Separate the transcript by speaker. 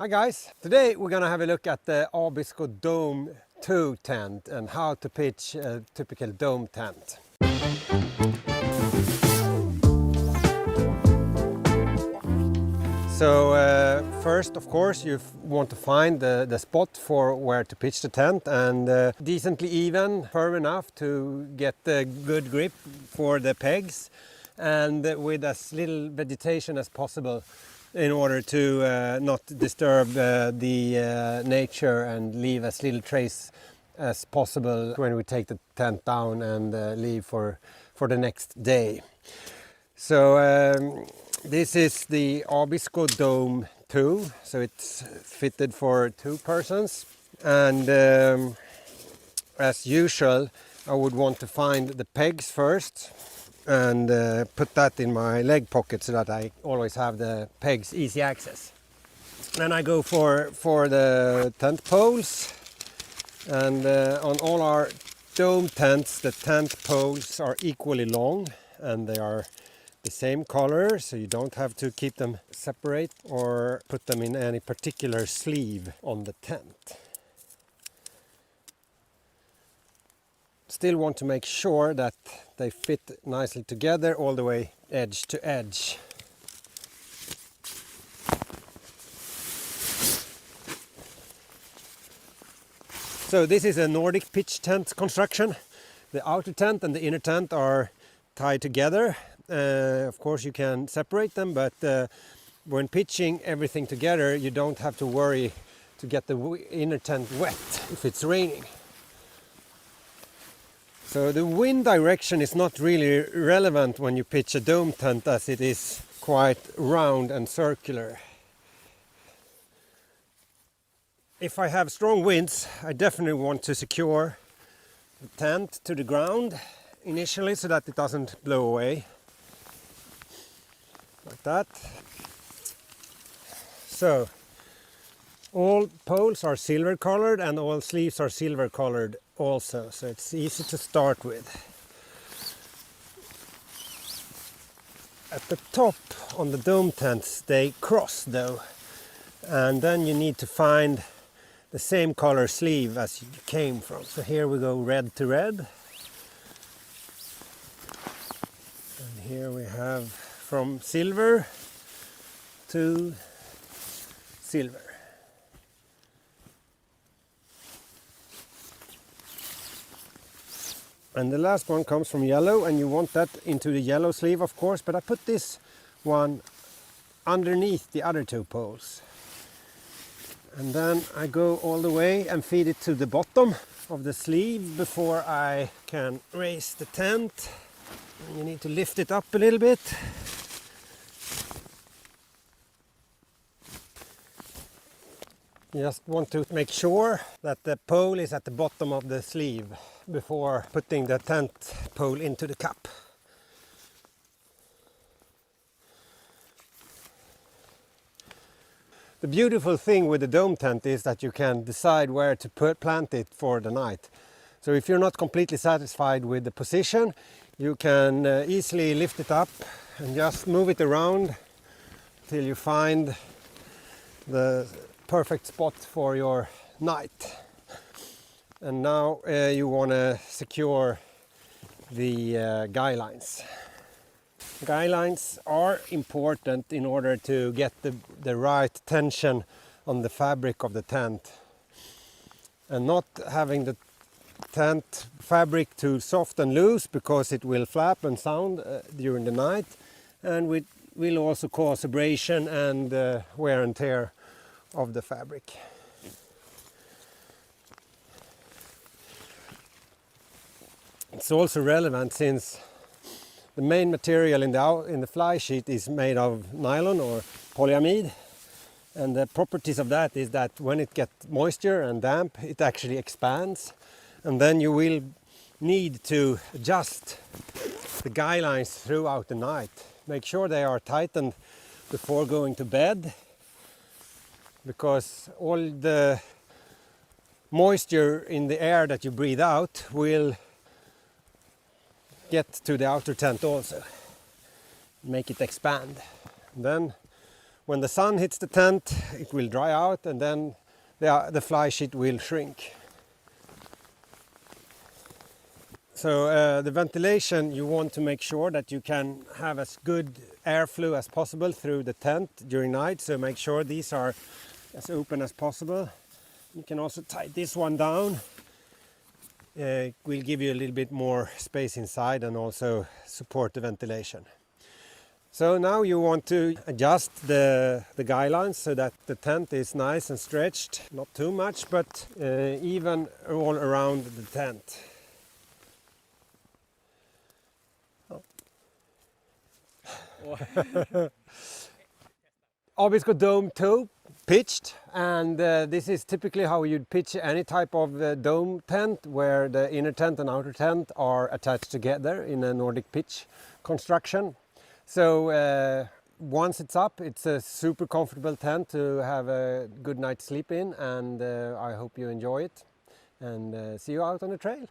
Speaker 1: Hi guys, today we're gonna have a look at the Abisko Dome 2 tent and how to pitch a typical dome tent. So first of course you want to find the spot for where to pitch the tent and decently even, firm enough to get a good grip for the pegs and with as little vegetation as possible in order to not disturb the nature and leave as little trace as possible when we take the tent down and leave for the next day. So this is the Abisko Dome 2, so it's fitted for 2 persons, and as usual I would want to find the pegs first and put that in my leg pocket so that I always have the pegs easy access. Then I go for the tent poles, and on all our dome tents the tent poles are equally long and they are the same color, so you don't have to keep them separate or put them in any particular sleeve on the tent. Still want to make sure that they fit nicely together all the way edge to edge. So this is a Nordic pitch tent construction. The outer tent and the inner tent are tied together. Of course you can separate them, but when pitching everything together you don't have to worry to get the inner tent wet if it's raining. So the wind direction is not really relevant when you pitch a dome tent, as it is quite round and circular. If I have strong winds, I definitely want to secure the tent to the ground initially so that it doesn't blow away. Like that. So all poles are silver colored and all sleeves are silver colored also, so it's easy to start with. At the top on the dome tents they cross though, and then you need to find the same color sleeve as you came from. So here we go red to red, and here we have from silver to silver. And the last one comes from yellow, and you want that into the yellow sleeve of course, but I put this one underneath the other 2 poles. And then I go all the way and feed it to the bottom of the sleeve before I can raise the tent. And you need to lift it up a little bit. You just want to make sure that the pole is at the bottom of the sleeve before putting the tent pole into the cup. The beautiful thing with the dome tent is that you can decide where to plant it for the night. So if you're not completely satisfied with the position, you can easily lift it up and just move it around till you find the perfect spot for your night. And now you want to secure the guy lines. Guy lines are important in order to get the right tension on the fabric of the tent, and not having the tent fabric too soft and loose, because it will flap and sound during the night, and it will also cause abrasion and wear and tear of the fabric. It's also relevant since the main material in the fly sheet is made of nylon or polyamide, and the properties of that is that when it gets moisture and damp it actually expands, and then you will need to adjust the guy lines throughout the night. Make sure they are tightened before going to bed, because all the moisture in the air that you breathe out will get to the outer tent also, make it expand. Then when the sun hits the tent, it will dry out, and then the fly sheet will shrink. So the ventilation, you want to make sure that you can have as good airflow as possible through the tent during night. So make sure these are as open as possible. You can also tie this one down. It will give you a little bit more space inside and also support the ventilation. So now you want to adjust the guy lines so that the tent is nice and stretched, not too much, but even all around the tent. Abisko dome toe pitched, and this is typically how you'd pitch any type of dome tent, where the inner tent and outer tent are attached together in a Nordic pitch construction. So once it's up, it's a super comfortable tent to have a good night's sleep in, and I hope you enjoy it, and see you out on the trail.